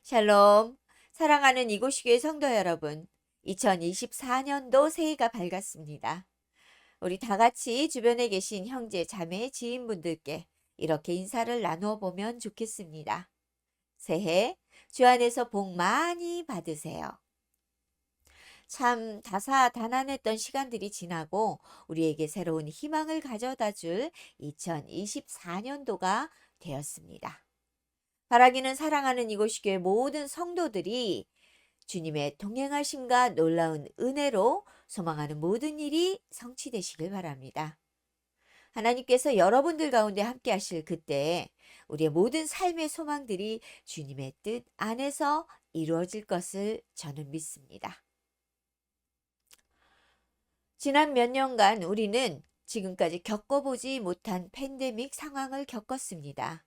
샬롬. 사랑하는 이곳교회 성도 여러분. 2024년도 새해가 밝았습니다. 우리 다 같이 주변에 계신 형제, 자매, 지인분들께 이렇게 인사를 나누어 보면 좋겠습니다. 새해 주 안에서 복 많이 받으세요. 참 다사다난했던 시간들이 지나고 우리에게 새로운 희망을 가져다 줄 2024년도가 되었습니다. 바라기는 사랑하는 이곳 교회 모든 성도들이 주님의 동행하심과 놀라운 은혜로 소망하는 모든 일이 성취되시길 바랍니다. 하나님께서 여러분들 가운데 함께 하실 그때 우리의 모든 삶의 소망들이 주님의 뜻 안에서 이루어질 것을 저는 믿습니다. 지난 몇 년간 우리는 지금까지 겪어보지 못한 팬데믹 상황을 겪었습니다.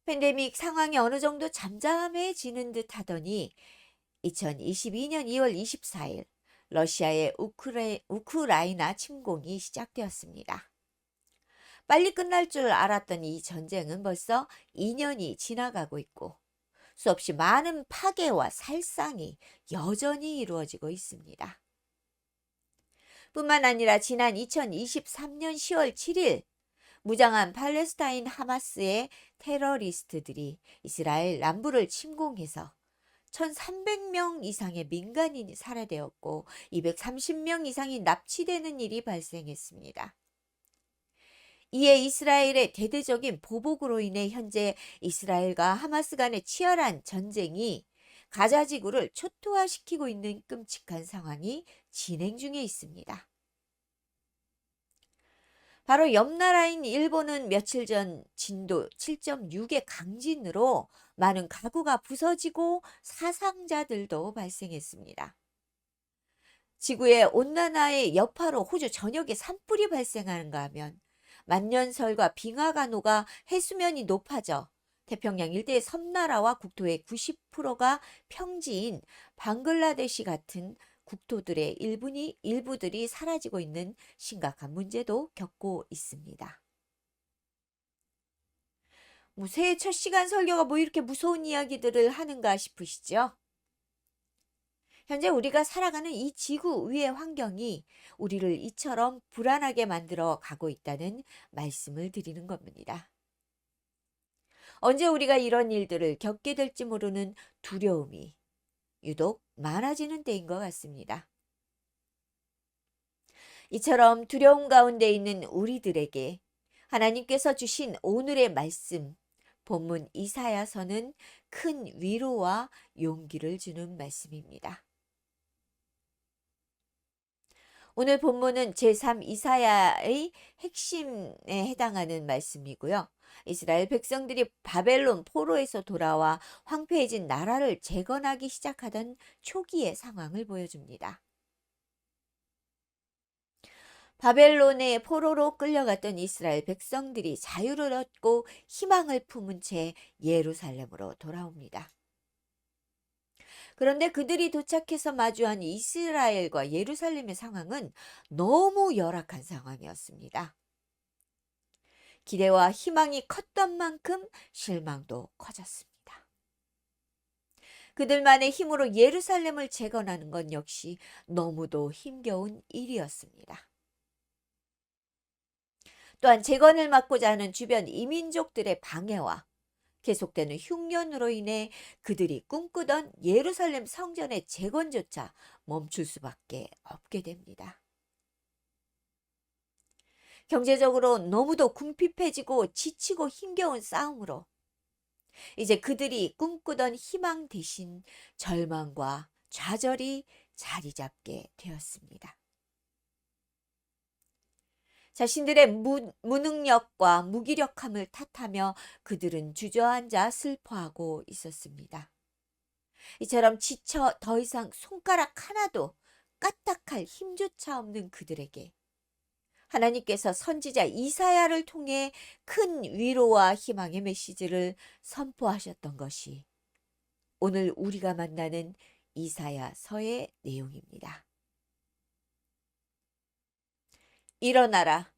팬데믹 상황이 어느 정도 잠잠해지는 듯 하더니 2022년 2월 24일 러시아의 우크라이나 침공이 시작되었습니다. 빨리 끝날 줄 알았던 이 전쟁은 벌써 2년이 지나가고 있고 수없이 많은 파괴와 살상이 여전히 이루어지고 있습니다. 뿐만 아니라 지난 2023년 10월 7일 무장한 팔레스타인 하마스의 테러리스트들이 이스라엘 남부를 침공해서 1,300명 이상의 민간인이 살해되었고 230명 이상이 납치되는 일이 발생했습니다. 이에 이스라엘의 대대적인 보복으로 인해 현재 이스라엘과 하마스 간의 치열한 전쟁이 가자 지구를 초토화시키고 있는 끔찍한 상황이 진행 중에 있습니다. 바로 옆 나라인 일본은 며칠 전 진도 7.6의 강진으로 많은 가구가 부서지고 사상자들도 발생했습니다. 지구의 온난화의 여파로 호주 전역에 산불이 발생하는가 하면 만년설과 빙하가 녹아 해수면이 높아져 태평양 일대의 섬나라와 국토의 90%가 평지인 방글라데시 같은 국토들의 일부들이 사라지고 있는 심각한 문제도 겪고 있습니다. 새해 첫 시간 설교가 이렇게 무서운 이야기들을 하는가 싶으시죠? 현재 우리가 살아가는 이 지구 위의 환경이 우리를 이처럼 불안하게 만들어 가고 있다는 말씀을 드리는 겁니다. 언제 우리가 이런 일들을 겪게 될지 모르는 두려움이 유독 많아지는 때인 것 같습니다. 이처럼 두려움 가운데 있는 우리들에게 하나님께서 주신 오늘의 말씀, 본문 이사야서는 큰 위로와 용기를 주는 말씀입니다. 오늘 본문은 제3 이사야의 핵심에 해당하는 말씀이고요. 이스라엘 백성들이 바벨론 포로에서 돌아와 황폐해진 나라를 재건하기 시작하던 초기의 상황을 보여줍니다. 바벨론의 포로로 끌려갔던 이스라엘 백성들이 자유를 얻고 희망을 품은 채 예루살렘으로 돌아옵니다. 그런데 그들이 도착해서 마주한 이스라엘과 예루살렘의 상황은 너무 열악한 상황이었습니다. 기대와 희망이 컸던 만큼 실망도 커졌습니다. 그들만의 힘으로 예루살렘을 재건하는 건 역시 너무도 힘겨운 일이었습니다. 또한 재건을 막고자 하는 주변 이민족들의 방해와 계속되는 흉년으로 인해 그들이 꿈꾸던 예루살렘 성전의 재건조차 멈출 수밖에 없게 됩니다. 경제적으로 너무도 궁핍해지고 지치고 힘겨운 싸움으로 이제 그들이 꿈꾸던 희망 대신 절망과 좌절이 자리 잡게 되었습니다. 자신들의 무능력과 무기력함을 탓하며 그들은 주저앉아 슬퍼하고 있었습니다. 이처럼 지쳐 더 이상 손가락 하나도 까딱할 힘조차 없는 그들에게 하나님께서 선지자 이사야를 통해 큰 위로와 희망의 메시지를 선포하셨던 것이 오늘 우리가 만나는 이사야서의 내용입니다. 일어나라.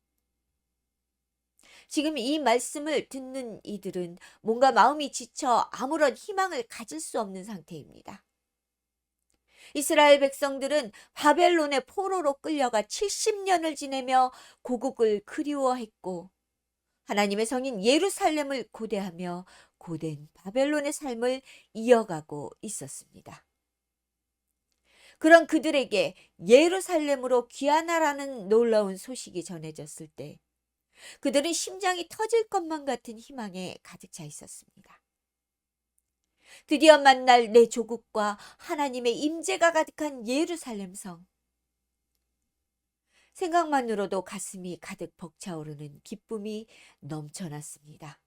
지금 이 말씀을 듣는 이들은 뭔가 마음이 지쳐 아무런 희망을 가질 수 없는 상태입니다. 이스라엘 백성들은 바벨론의 포로로 끌려가 70년을 지내며 고국을 그리워했고 하나님의 성인 예루살렘을 고대하며 고된 바벨론의 삶을 이어가고 있었습니다. 그런 그들에게 예루살렘으로 귀환하라는 놀라운 소식이 전해졌을 때 그들은 심장이 터질 것만 같은 희망에 가득 차 있었습니다. 드디어 만날 내 조국과 하나님의 임재가 가득한 예루살렘 성. 생각만으로도 가슴이 가득 벅차오르는 기쁨이 넘쳐났습니다.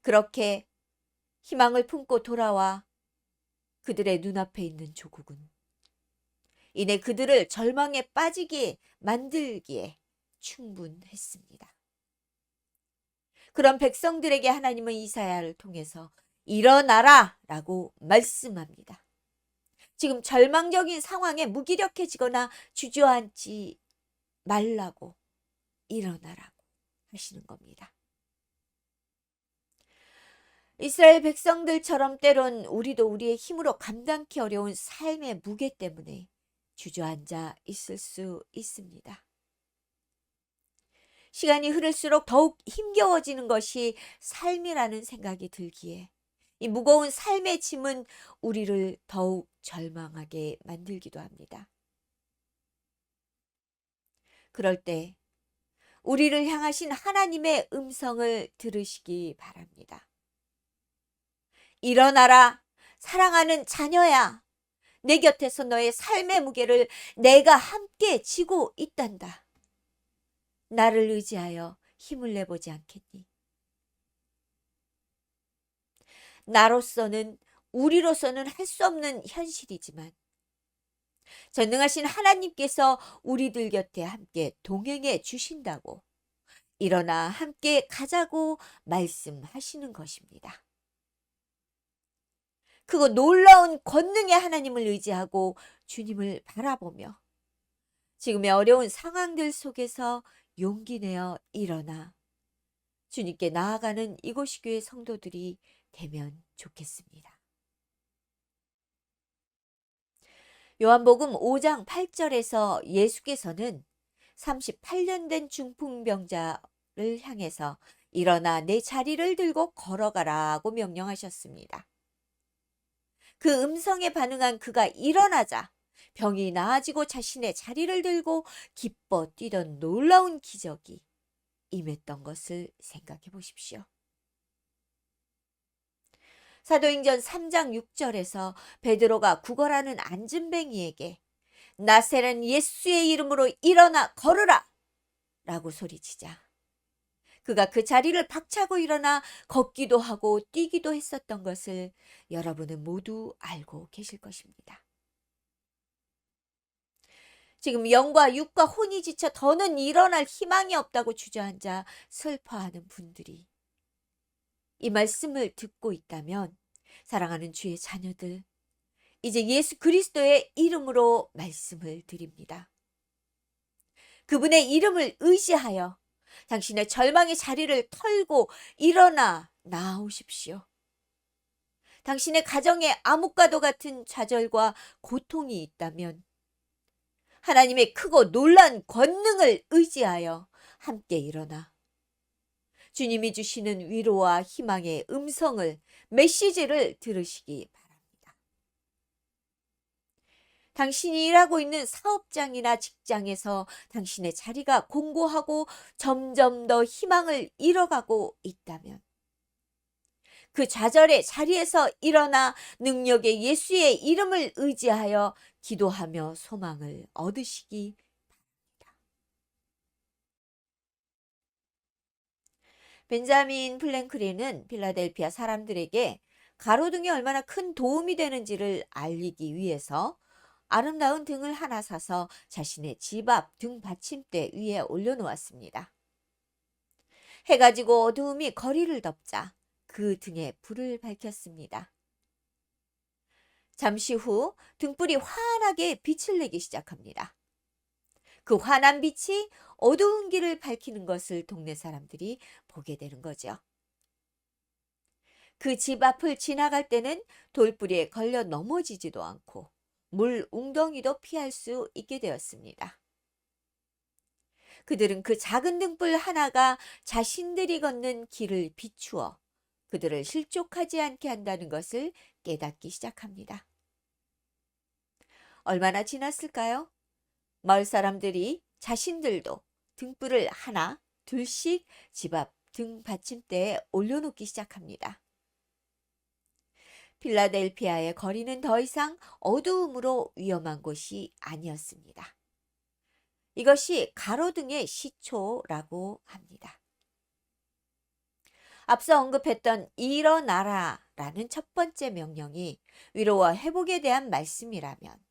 그렇게 희망을 품고 돌아와 그들의 눈앞에 있는 조국은 이내 그들을 절망에 빠지게 만들기에 충분했습니다. 그런 백성들에게 하나님은 이사야를 통해서 일어나라 라고 말씀합니다. 지금 절망적인 상황에 무기력해지거나 주저앉지 말라고, 일어나라고 하시는 겁니다. 이스라엘 백성들처럼 때론 우리도 우리의 힘으로 감당하기 어려운 삶의 무게 때문에 주저앉아 있을 수 있습니다. 시간이 흐를수록 더욱 힘겨워지는 것이 삶이라는 생각이 들기에 이 무거운 삶의 짐은 우리를 더욱 절망하게 만들기도 합니다. 그럴 때 우리를 향하신 하나님의 음성을 들으시기 바랍니다. 일어나라, 사랑하는 자녀야. 내 곁에서 너의 삶의 무게를 내가 함께 지고 있단다. 나를 의지하여 힘을 내보지 않겠니? 나로서는, 우리로서는 할 수 없는 현실이지만 전능하신 하나님께서 우리들 곁에 함께 동행해 주신다고 일어나 함께 가자고 말씀하시는 것입니다. 그거 놀라운 권능의 하나님을 의지하고 주님을 바라보며 지금의 어려운 상황들 속에서 용기 내어 일어나 주님께 나아가는 이곳이 교회 성도들이 되면 좋겠습니다. 요한복음 5장 8절에서 예수께서는 38년 된 중풍병자를 향해서 일어나 내 자리를 들고 걸어가라고 명령하셨습니다. 그 음성에 반응한 그가 일어나자 병이 나아지고 자신의 자리를 들고 기뻐 뛰던 놀라운 기적이 임했던 것을 생각해 보십시오. 사도행전 3장 6절에서 베드로가 구걸하는 안진뱅이에게 나세렛 예수의 이름으로 일어나 걸으라 라고 소리치자 그가 그 자리를 박차고 일어나 걷기도 하고 뛰기도 했었던 것을 여러분은 모두 알고 계실 것입니다. 지금 영과 육과 혼이 지쳐 더는 일어날 희망이 없다고 주저앉아 슬퍼하는 분들이 이 말씀을 듣고 있다면 사랑하는 주의 자녀들, 이제 예수 그리스도의 이름으로 말씀을 드립니다. 그분의 이름을 의지하여 당신의 절망의 자리를 털고 일어나 나오십시오. 당신의 가정에 암흑과도 같은 좌절과 고통이 있다면 하나님의 크고 놀란 권능을 의지하여 함께 일어나 주님이 주시는 위로와 희망의 음성을, 메시지를 들으시기 바랍니다. 당신이 일하고 있는 사업장이나 직장에서 당신의 자리가 공고하고 점점 더 희망을 잃어가고 있다면 그 좌절의 자리에서 일어나 능력의 예수의 이름을 의지하여 기도하며 소망을 얻으시기 바랍니다. 벤자민 플랭클린은 필라델피아 사람들에게 가로등이 얼마나 큰 도움이 되는지를 알리기 위해서 아름다운 등을 하나 사서 자신의 집 앞 등 받침대 위에 올려놓았습니다. 해가 지고 어두움이 거리를 덮자 그 등에 불을 밝혔습니다. 잠시 후 등불이 환하게 빛을 내기 시작합니다. 그 환한 빛이 어두운 길을 밝히는 것을 동네 사람들이 보게 되는 거죠. 그 집 앞을 지나갈 때는 돌부리에 걸려 넘어지지도 않고 물 웅덩이도 피할 수 있게 되었습니다. 그들은 그 작은 등불 하나가 자신들이 걷는 길을 비추어 그들을 실족하지 않게 한다는 것을 깨닫기 시작합니다. 얼마나 지났을까요? 마을 사람들이 자신들도 등불을 하나, 둘씩 집 앞 등 받침대에 올려놓기 시작합니다. 필라델피아의 거리는 더 이상 어두움으로 위험한 곳이 아니었습니다. 이것이 가로등의 시초라고 합니다. 앞서 언급했던 일어나라라는 첫 번째 명령이 위로와 회복에 대한 말씀이라면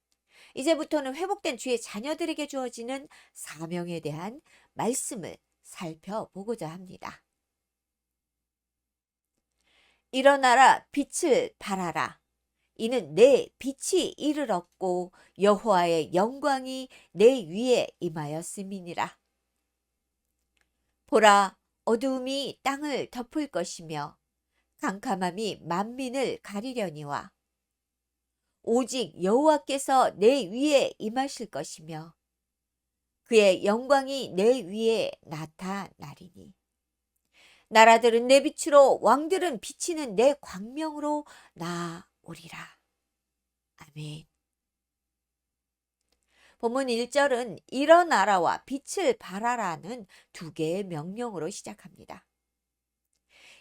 이제부터는 회복된 주의 자녀들에게 주어지는 사명에 대한 말씀을 살펴보고자 합니다. 일어나라 빛을 발하라. 이는 내 빛이 이르렀고 여호와의 영광이 내 위에 임하였음이니라. 보라, 어두움이 땅을 덮을 것이며 캄캄함이 만민을 가리려니와 오직 여호와께서 내 위에 임하실 것이며 그의 영광이 내 위에 나타나리니 나라들은 내 빛으로 왕들은 비치는 내 광명으로 나오리라. 아멘. 본문 1절은 일어나라와 빛을 발하라는 두 개의 명령으로 시작합니다.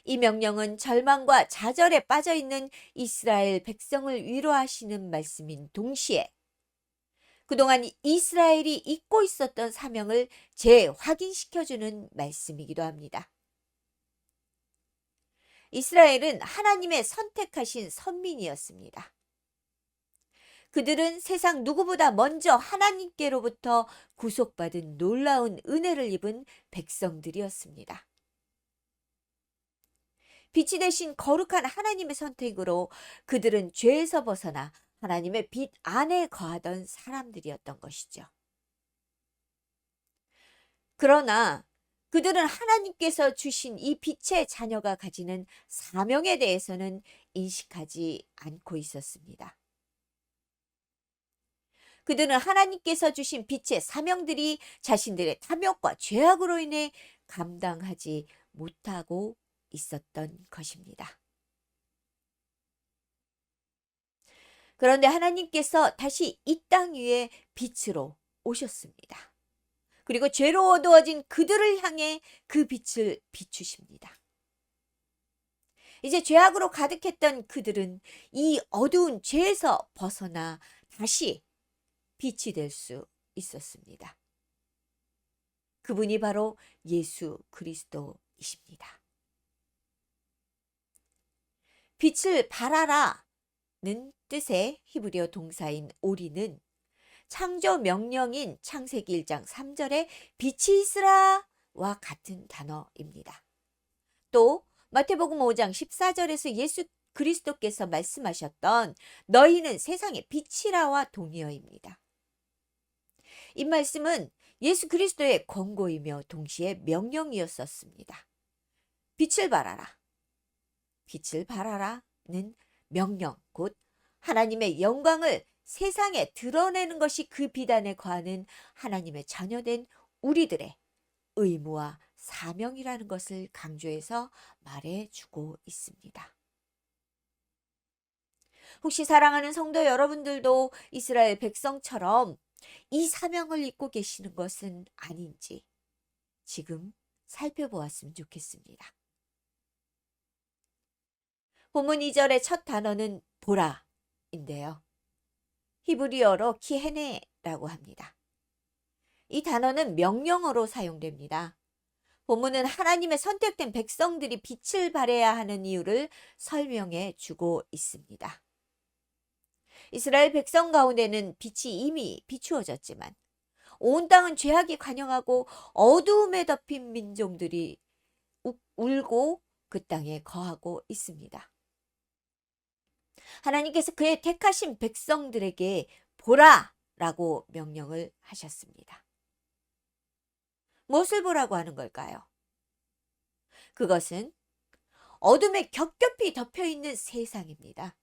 이 명령은 절망과 좌절에 빠져 있는 이스라엘 백성을 위로하시는 말씀인 동시에 그동안 이스라엘이 잊고 있었던 사명을 재확인시켜주는 말씀이기도 합니다. 이스라엘은 하나님의 선택하신 선민이었습니다. 그들은 세상 누구보다 먼저 하나님께로부터 구속받은 놀라운 은혜를 입은 백성들이었습니다. 빛이 되신 거룩한 하나님의 선택으로 그들은 죄에서 벗어나 하나님의 빛 안에 거하던 사람들이었던 것이죠. 그러나 그들은 하나님께서 주신 이 빛의 자녀가 가지는 사명에 대해서는 인식하지 않고 있었습니다. 그들은 하나님께서 주신 빛의 사명들이 자신들의 탐욕과 죄악으로 인해 감당하지 못하고 있었던 것입니다. 그런데 하나님께서 다시 이 땅 위에 빛으로 오셨습니다. 그리고 죄로 어두워진 그들을 향해 그 빛을 비추십니다. 이제 죄악으로 가득했던 그들은 이 어두운 죄에서 벗어나 다시 빛이 될 수 있었습니다. 그분이 바로 예수 그리스도이십니다. 빛을 발하라는 뜻의 히브리어 동사인 오리는 창조 명령인 창세기 1장 3절에 빛이 있으라와 같은 단어입니다. 또 마태복음 5장 14절에서 예수 그리스도께서 말씀하셨던 너희는 세상의 빛이라와 동의어입니다. 이 말씀은 예수 그리스도의 권고이며 동시에 명령이었었습니다. 빛을 발하라. 빛을 발하라는 명령, 곧 하나님의 영광을 세상에 드러내는 것이 그 비단에 거하는 하나님의 자녀된 우리들의 의무와 사명이라는 것을 강조해서 말해주고 있습니다. 혹시 사랑하는 성도 여러분들도 이스라엘 백성처럼 이 사명을 잊고 계시는 것은 아닌지 지금 살펴보았으면 좋겠습니다. 본문 2절의 첫 단어는 보라인데요. 히브리어로 키헤네라고 합니다. 이 단어는 명령어로 사용됩니다. 본문은 하나님의 선택된 백성들이 빛을 발해야 하는 이유를 설명해 주고 있습니다. 이스라엘 백성 가운데는 빛이 이미 비추어졌지만 온 땅은 죄악이 관영하고 어두움에 덮인 민족들이 울고 그 땅에 거하고 있습니다. 하나님께서 그의 택하신 백성들에게 보라라고 명령을 하셨습니다. 무엇을 보라고 하는 걸까요? 그것은 어둠에 겹겹이 덮여 있는 세상입니다.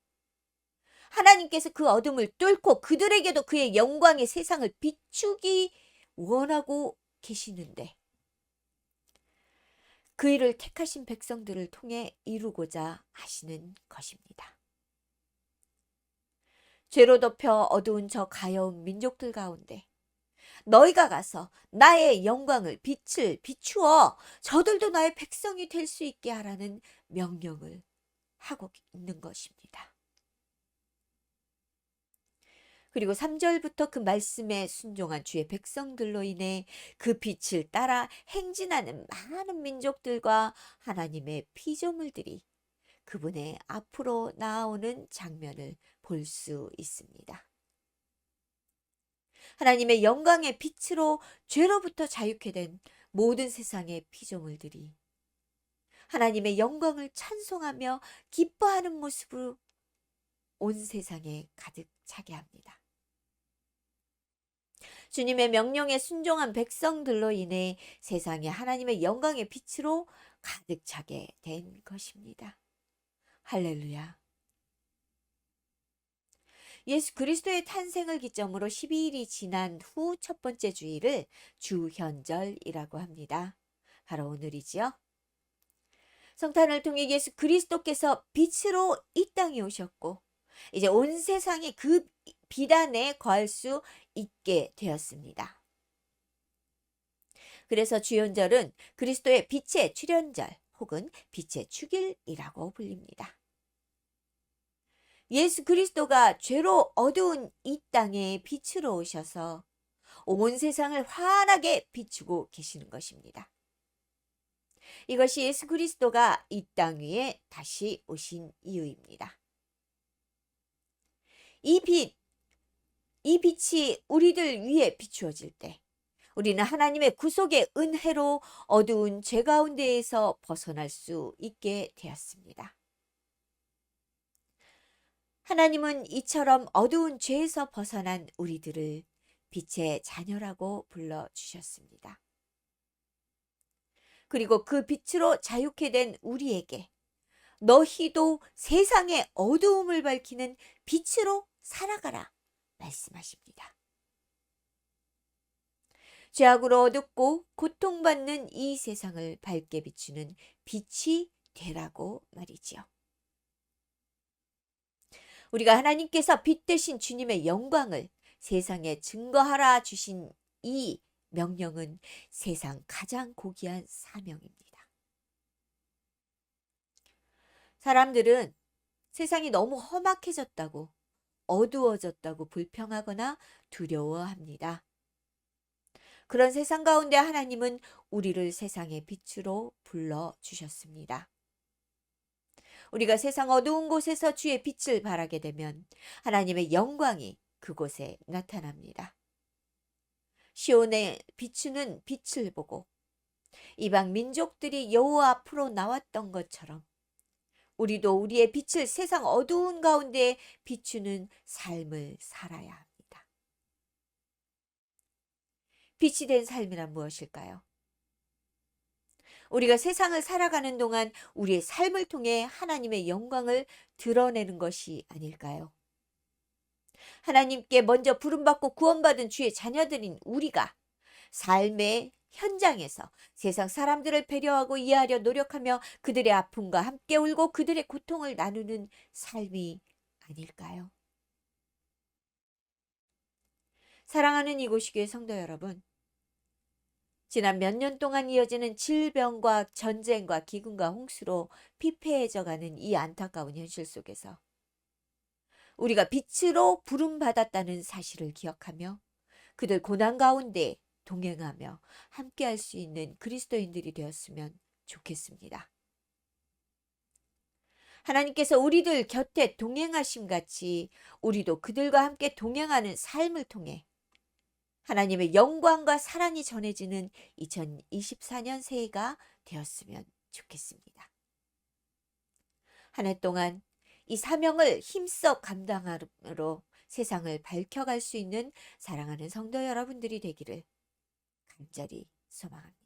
하나님께서 그 어둠을 뚫고 그들에게도 그의 영광의 세상을 비추기 원하고 계시는데 그 일을 택하신 백성들을 통해 이루고자 하시는 것입니다. 죄로 덮여 어두운 저 가여운 민족들 가운데 너희가 가서 나의 영광을 빛을 비추어 저들도 나의 백성이 될 수 있게 하라는 명령을 하고 있는 것입니다. 그리고 3절부터 그 말씀에 순종한 주의 백성들로 인해 그 빛을 따라 행진하는 많은 민족들과 하나님의 피조물들이 그분의 앞으로 나아오는 장면을 볼 수 있습니다. 하나님의 영광의 빛으로 죄로부터 자유케 된 모든 세상의 피조물들이 하나님의 영광을 찬송하며 기뻐하는 모습으로 온 세상에 가득 차게 합니다. 주님의 명령에 순종한 백성들로 인해 세상에 하나님의 영광의 빛으로 가득 차게 된 것입니다. 할렐루야. 예수 그리스도의 탄생을 기점으로 12일이 지난 후 첫 번째 주일을 주현절이라고 합니다. 바로 오늘이지요. 성탄을 통해 예수 그리스도께서 빛으로 이 땅에 오셨고 이제 온 세상이 그 비단에 거할 수 있게 되었습니다. 그래서 주현절은 그리스도의 빛의 출현절 혹은 빛의 축일이라고 불립니다. 예수 그리스도가 죄로 어두운 이 땅에 빛으로 오셔서 온 세상을 환하게 비추고 계시는 것입니다. 이것이 예수 그리스도가 이 땅 위에 다시 오신 이유입니다. 이 빛이 우리들 위에 비추어질 때 우리는 하나님의 구속의 은혜로 어두운 죄 가운데에서 벗어날 수 있게 되었습니다. 하나님은 이처럼 어두운 죄에서 벗어난 우리들을 빛의 자녀라고 불러주셨습니다. 그리고 그 빛으로 자유케 된 우리에게 너희도 세상의 어두움을 밝히는 빛으로 살아가라 말씀하십니다. 죄악으로 어둡고 고통받는 이 세상을 밝게 비추는 빛이 되라고 말이지요. 우리가 하나님께서 빛 대신 주님의 영광을 세상에 증거하라 주신 이 명령은 세상 가장 고귀한 사명입니다. 사람들은 세상이 너무 험악해졌다고 어두워졌다고 불평하거나 두려워합니다. 그런 세상 가운데 하나님은 우리를 세상의 빛으로 불러주셨습니다. 우리가 세상 어두운 곳에서 주의 빛을 발하게 되면 하나님의 영광이 그곳에 나타납니다. 시온에 비추는 빛을 보고 이방 민족들이 여호와 앞으로 나왔던 것처럼 우리도 우리의 빛을 세상 어두운 가운데 비추는 삶을 살아야 합니다. 빛이 된 삶이란 무엇일까요? 우리가 세상을 살아가는 동안 우리의 삶을 통해 하나님의 영광을 드러내는 것이 아닐까요? 하나님께 먼저 부름받고 구원받은 주의 자녀들인 우리가 삶의 현장에서 세상 사람들을 배려하고 이해하려 노력하며 그들의 아픔과 함께 울고 그들의 고통을 나누는 삶이 아닐까요? 사랑하는 이곳이교회 성도 여러분, 지난 몇 년 동안 이어지는 질병과 전쟁과 기근과 홍수로 피폐해져가는 이 안타까운 현실 속에서 우리가 빛으로 부름받았다는 사실을 기억하며 그들 고난 가운데 동행하며 함께할 수 있는 그리스도인들이 되었으면 좋겠습니다. 하나님께서 우리들 곁에 동행하심 같이 우리도 그들과 함께 동행하는 삶을 통해 하나님의 영광과 사랑이 전해지는 2024년 새해가 되었으면 좋겠습니다. 한 해 동안 이 사명을 힘써 감당함으로 세상을 밝혀갈 수 있는 사랑하는 성도 여러분들이 되기를 간절히 소망합니다.